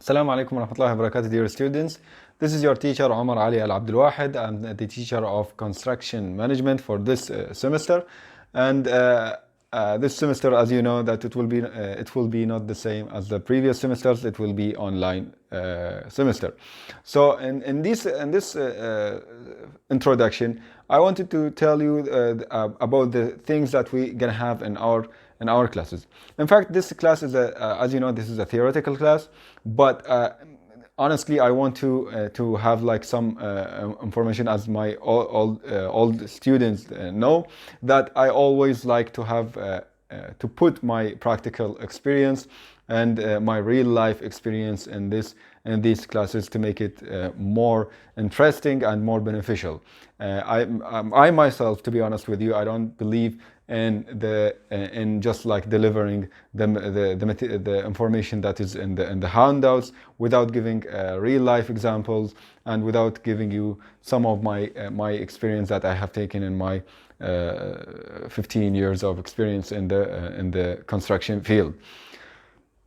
Assalamu alaikum wa rahmatullahi wa barakatuh, dear students. This is your teacher Omar Ali Al Abdul-Wahid. I'm the teacher of construction management for this semester. And this semester, as you know, that it will be not the same as the previous semesters. It will be online semester. So in this introduction, I wanted to tell you about the things that we're gonna have in our classes. In fact, this class is as you know, this is a theoretical class, but honestly, I want to have like some information, as my all students know, that I always like to have to put my practical experience and my real life experience in these classes to make it more interesting and more beneficial. I myself, to be honest with you, I don't believe in just like delivering the information that is in the handouts without giving real life examples and without giving you some of my experience that I have taken in my 15 years of experience in the construction field.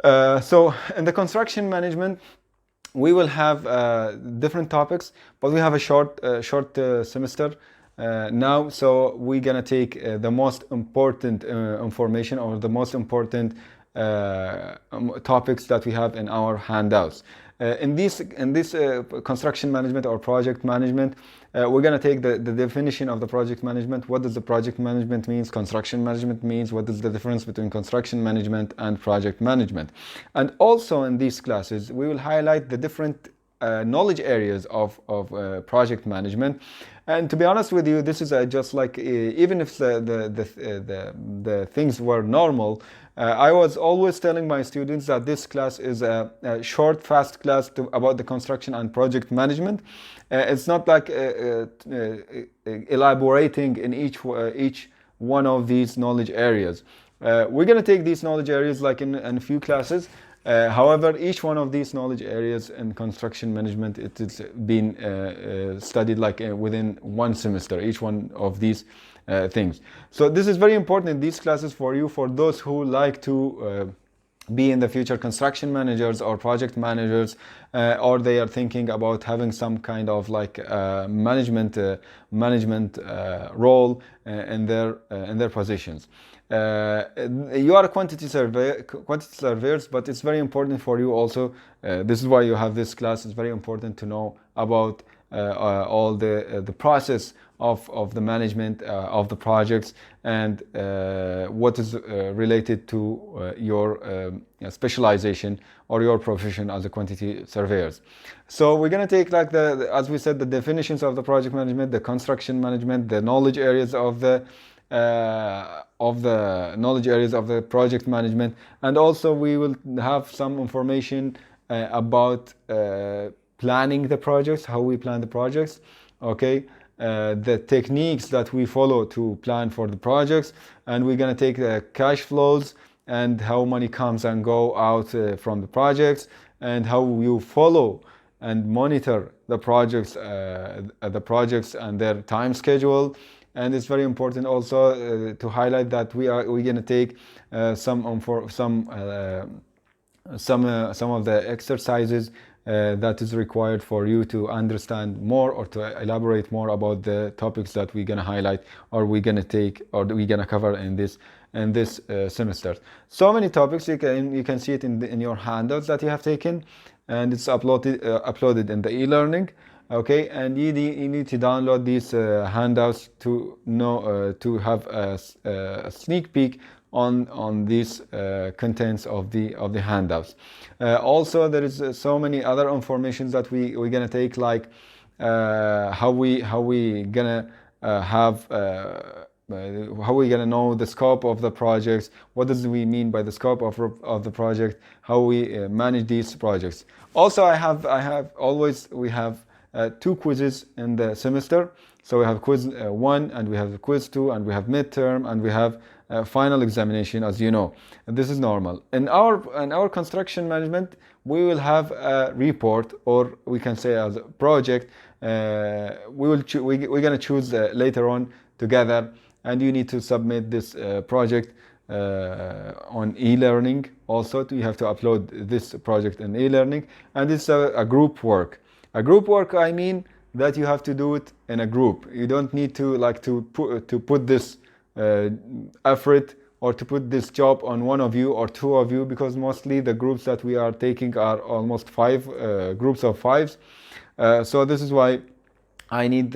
So in the construction management, we will have different topics, but we have a short semester now, so we're gonna take the most important information or the most important topics that we have in our handouts. In this construction management or project management, we're going to take the definition of the project management. What does the project management means? Construction management means? What is the difference between construction management and project management? And also in these classes, we will highlight the different knowledge areas of project management. And to be honest with you, this is just like even if the things were normal, I was always telling my students that this class is a short, fast class about the construction and project management. It's not like elaborating in each one of these knowledge areas. We're going to take these knowledge areas like in a few classes. However, each one of these knowledge areas in construction management, it has been studied like within one semester, each one of these things. So this is very important in these classes for you, for those who like to be in the future construction managers or project managers, or they are thinking about having some kind of like management role in their positions. You are quantity surveyors, but it's very important for you also. This is why you have this class. It's very important to know about all the process of the management of the projects and what is related to your specialization or your profession as a quantity surveyors. So we're going to take like as we said, the definitions of the project management, the construction management, the knowledge areas of the knowledge areas of the project management, and also we will have some information about planning the projects, how we plan the projects, okay, the techniques that we follow to plan for the projects, and we're going to take the cash flows and how money comes and go out from the projects, and how you follow and monitor the projects and their time schedule. And it's very important also to highlight that we're going to take some of the exercises that is required for you to understand more or to elaborate more about the topics that we're going to highlight or we're going to take or we're going to cover in this semester. So many topics, you can see it in your handouts that you have taken, and it's uploaded in the e-learning. Okay, and you need to download these handouts to know to have a sneak peek on these contents of the handouts. Also, there is so many other informations that we're gonna take, like how we gonna have how we gonna know the scope of the projects, what does we mean by the scope of the project, how we manage these projects. Also, we have two quizzes in the semester. So we have quiz 1 and we have quiz 2 and we have midterm and we have final examination, as you know. And this is normal. In our construction management, we will have a report, or we can say as a project. We're going to choose later on together, and you need to submit this project on e-learning. Also, you have to upload this project in e-learning, and it's a group work. A group work, I mean that you have to do it in a group. You don't need to like to put this effort or to put this job on one of you or two of you, because mostly the groups that we are taking are almost five groups of fives. So this is why I need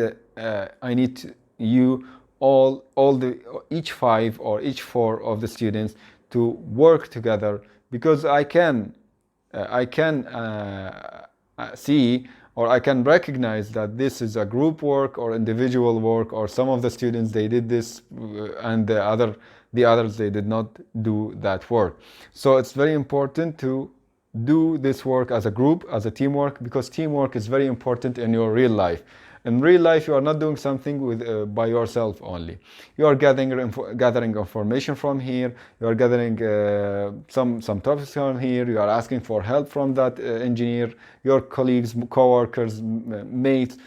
you all the each five or each four of the students to work together, because I can see, or I can recognize that this is a group work or individual work, or some of the students they did this and the others they did not do that work. So it's very important to do this work as a group, as a teamwork, because teamwork is very important in your real life. In real life, you are not doing something by yourself only. You are gathering information from here. You are gathering some topics from here. You are asking for help from that engineer, your colleagues, co-workers, mates.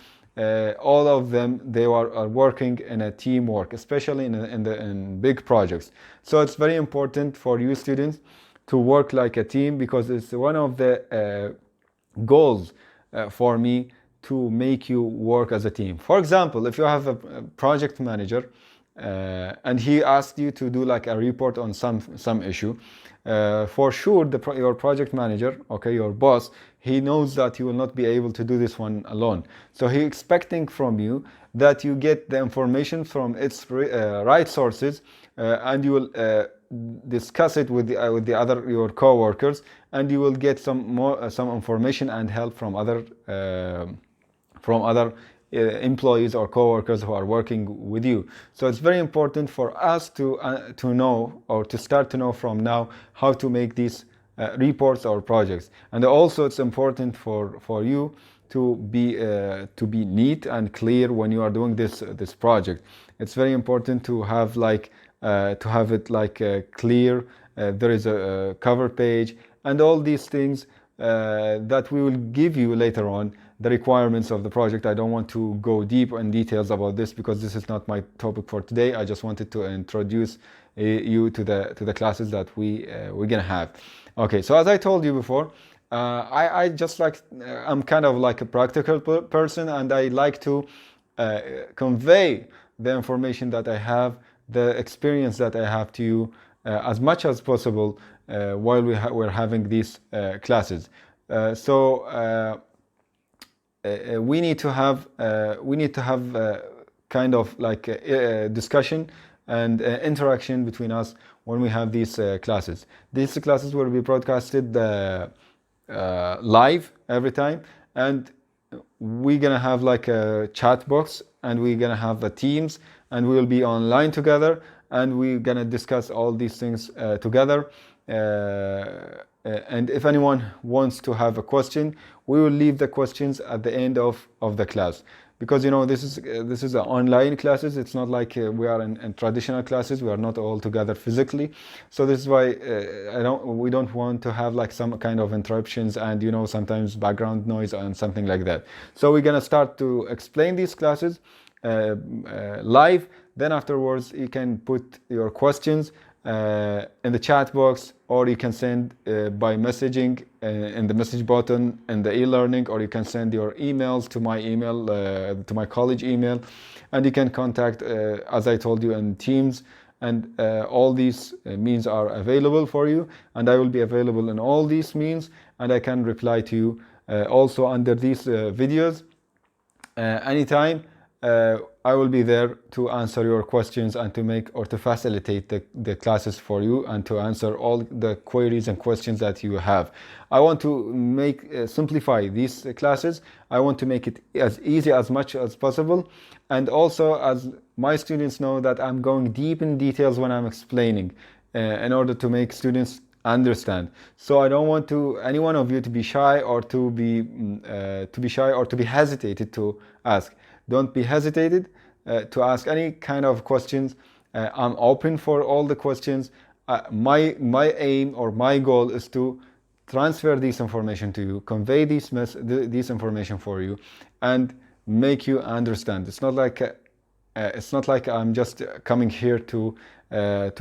All of them, they are working in a teamwork, especially in big projects. So it's very important for you students to work like a team, because it's one of the goals for me to make you work as a team. For example, if you have a project manager and he asked you to do like a report on some issue, for sure your project manager, okay, your boss, he knows that you will not be able to do this one alone. So he expecting from you that you get the information from its right sources, and you will discuss it with the other your co-workers, and you will get some information and help from other employees or co-workers who are working with you. So it's very important for us to know, or to start to know from now, how to make these reports or projects. And also it's important for you to be neat and clear when you are doing this project. It's very important to have it clear. There is a cover page and all these things that we will give you later on, the requirements of the project. I don't want to go deep in details about this because this is not my topic for today. I just wanted to introduce you to the classes that we're gonna have. Okay, so as I told you before, I just I'm kind of like a practical person, and I like to convey the information that I have, the experience that I have to you as much as possible while we're having these classes. We need to have kind of like a discussion and interaction between us when we have these classes. These classes will be broadcasted live every time, and we're gonna have like a chat box, and we're gonna have the teams, and we'll be online together, and we're gonna discuss all these things together. And if anyone wants to have a question, we will leave the questions at the end of the class, because this is online classes. It's not like we are in traditional classes. We are not all together physically, so this is why we don't want to have like some kind of interruptions and sometimes background noise and something like that. So we're gonna start to explain these classes live. Then afterwards you can put your questions in the chat box, or you can send by messaging in the message button in the e-learning, or you can send your emails to my email, to my college email, and you can contact, as I told you, in Teams, and all these means are available for you, and I will be available in all these means, and I can reply to you also under these videos anytime. I will be there to answer your questions and to make or to facilitate the classes for you, and to answer all the queries and questions that you have. I want to simplify these classes. I want to make it as easy as much as possible, and also as my students know that I'm going deep in details when I'm explaining in order to make students understand. So I don't want any one of you to be shy or to be hesitated to ask. Don't be hesitated to ask any kind of questions. I'm open for all the questions. My aim or my goal is to transfer this information to you, convey this information for you, and make you understand. It's not like It's not like I'm just coming here to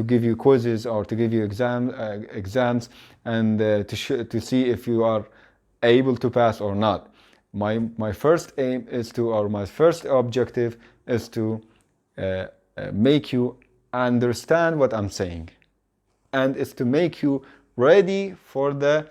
give you quizzes or to give you exams and to see if you are able to pass or not. My first aim is to, or my first objective is to make you understand what I'm saying, and is to make you ready for the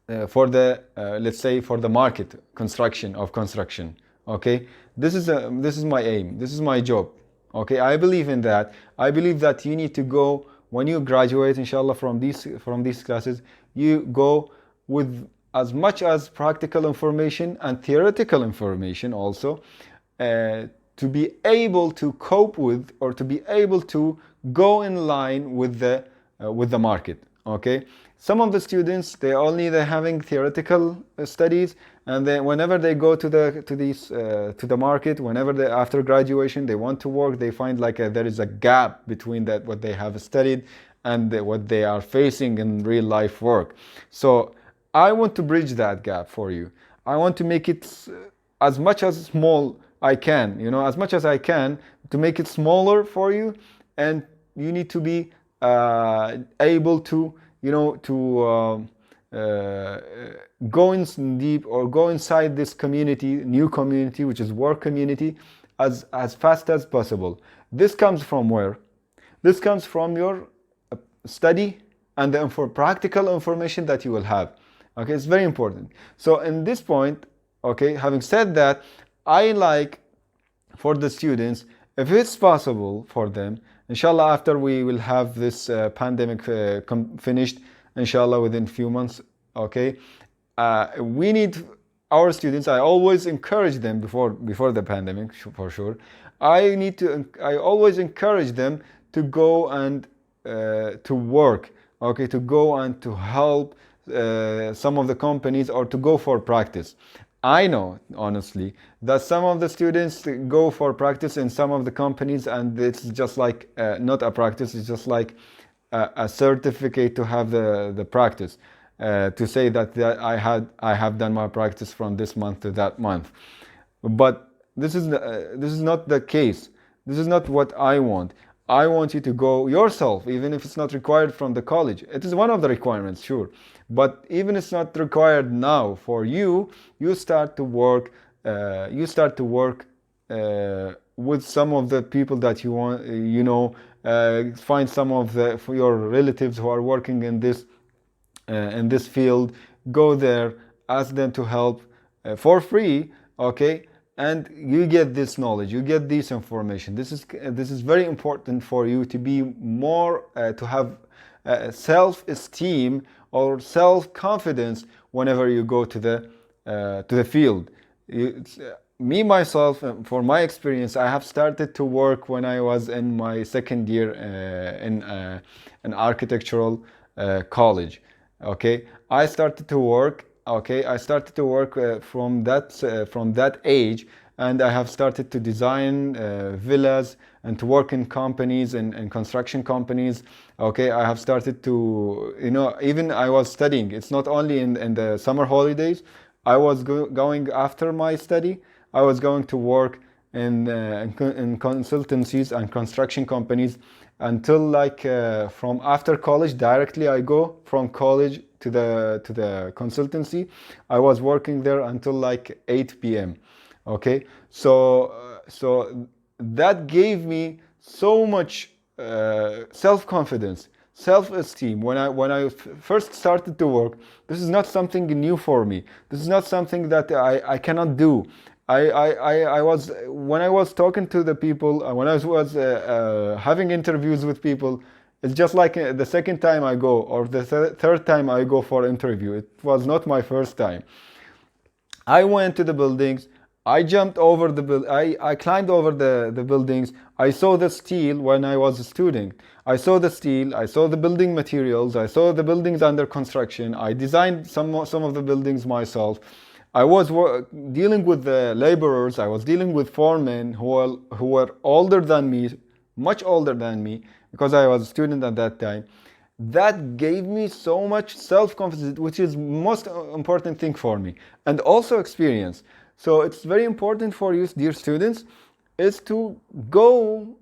let's say for the market construction of construction. Okay, this is my aim, this is my job. Okay, I believe in that. I believe that you need to go, when you graduate inshallah from these classes, you go with as much as practical information and theoretical information also, to be able to cope with, or to be able to go in line with the market. Okay, some of the students, they're having theoretical studies, and then whenever they go to the market, whenever they, after graduation, they want to work, they find like there is a gap between that what they have studied and what they are facing in real life work. So I want to bridge that gap for you. I want to make it as much as small I can, as much as I can, to make it smaller for you. And you need to be able to, go in deep, or go inside this community, new community, which is work community, as fast as possible. This comes from where? This comes from your study and the practical information that you will have. Okay, it's very important. So in this point, okay, having said that, I like for the students, if it's possible for them, inshallah, after we will have this pandemic finished, inshallah, within few months, okay, we need our students, I always encourage them before the pandemic, for sure, I always encourage them to go and to work, okay, to go and to help some of the companies, or to go for practice. I know, honestly, that some of the students go for practice in some of the companies, and it's just like not a practice, it's just like a certificate to have the practice, to say that I have done my practice from this month to that month. But this is not the case. This is not what I want. I want you to go yourself, even if it's not required from the college. It is one of the requirements, sure. But even if it's not required now for you, you start to work. With some of the people that you want. Find some of your relatives who are working in this field. Go there, ask them to help for free. Okay. And you get this knowledge, you get this information. This is very important for you to be more, to have self-esteem or self-confidence whenever you go to the field. Me myself, for my experience, I have started to work when I was in my second year in an architectural college. Okay, I started to work. Okay, I started to work from that age, and I have started to design villas and to work in companies and construction companies. Okay, I have started to, even I was studying. It's not only in the summer holidays. I was going after my study. I was going to work in consultancies and construction companies until like from after college. Directly I go from college to the consultancy. I was working there until like 8 p.m. Okay, so that gave me so much self-confidence, self-esteem. When I first started to work, this is not something new for me. This is not something that I cannot do. I was, when I was talking to the people, when I was having interviews with people, it's just like the second time I go, or the third time I go for interview. It was not my first time. I went to the buildings. I jumped over I climbed over the buildings. I saw the steel when I was a student. I saw the steel. I saw the building materials. I saw the buildings under construction. I designed some of the buildings myself. I was dealing with the laborers. I was dealing with foremen who were older than me, much older than me, because I was a student at that time. That gave me so much self-confidence, which is most important thing for me, and also experience. So it's very important for you, dear students, is to go,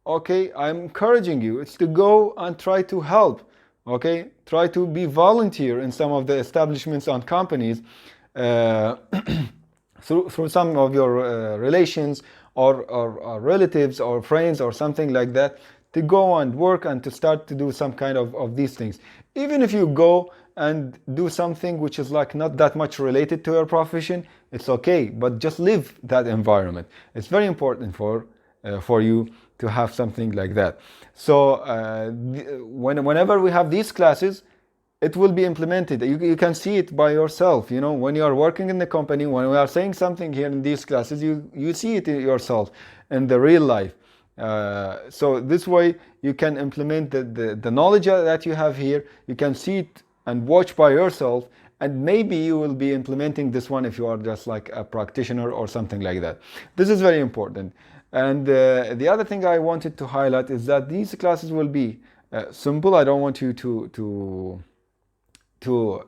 okay, I'm encouraging you, it's to go and try to help, okay, try to be volunteer in some of the establishments and companies, uh, through some of your relations or relatives or friends or something like that, to go and work and to start to do some kind of these things. Even if you go and do something which is like not that much related to your profession, it's okay, but just live that environment. It's very important for you to have something like that. So whenever we have these classes, it will be implemented. You can see it by yourself. You know, when you are working in the company, when we are saying something here in these classes, you see it yourself in the real life. So this way you can implement the knowledge that you have here. You can see it and watch by yourself, and maybe you will be implementing this one if you are just like a practitioner or something like that. This is very important. And the other thing I wanted to highlight is that these classes will be simple. I don't want you to to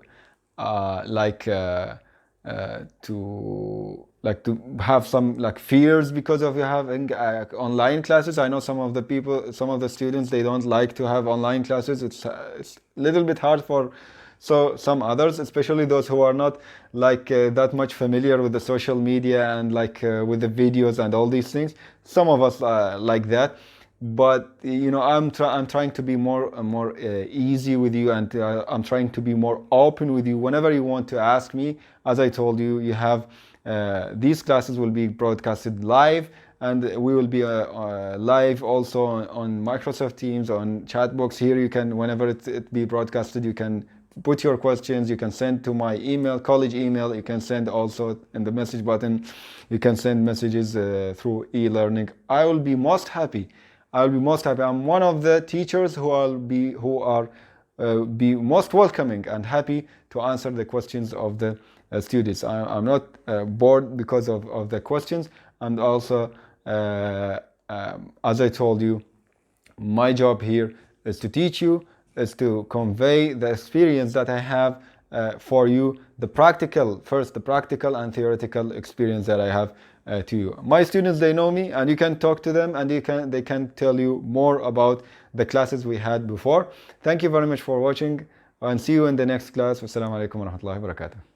have some like fears because of you having online classes. I know some of the people, some of the students, they don't like to have online classes. It's a little bit hard for some others, especially those who are not like that much familiar with the social media and like with the videos and all these things. Some of us like that, but you know, I'm trying to be more easy with you, and I'm trying to be more open with you. Whenever you want to ask me, as I told you, you have these classes will be broadcasted live, and we will be live also on Microsoft Teams, on Chatbox. Here you can, whenever it be broadcasted, you can put your questions. You can send to my email, college email. You can send also in the message button. You can send messages through e-learning. I will be most happy. I'll be most happy. I'm one of the teachers who are be most welcoming and happy to answer the questions of the students. I'm not bored because of the questions. And also, as I told you, my job here is to teach you, is to convey the experience that I have for you, the practical and theoretical experience that I have to you. My students, they know me, and you can talk to them, and they can tell you more about the classes we had before. Thank you very much for watching, and see you in the next class. Wassalamu alaikum wa rahmatullahi wa barakatuh.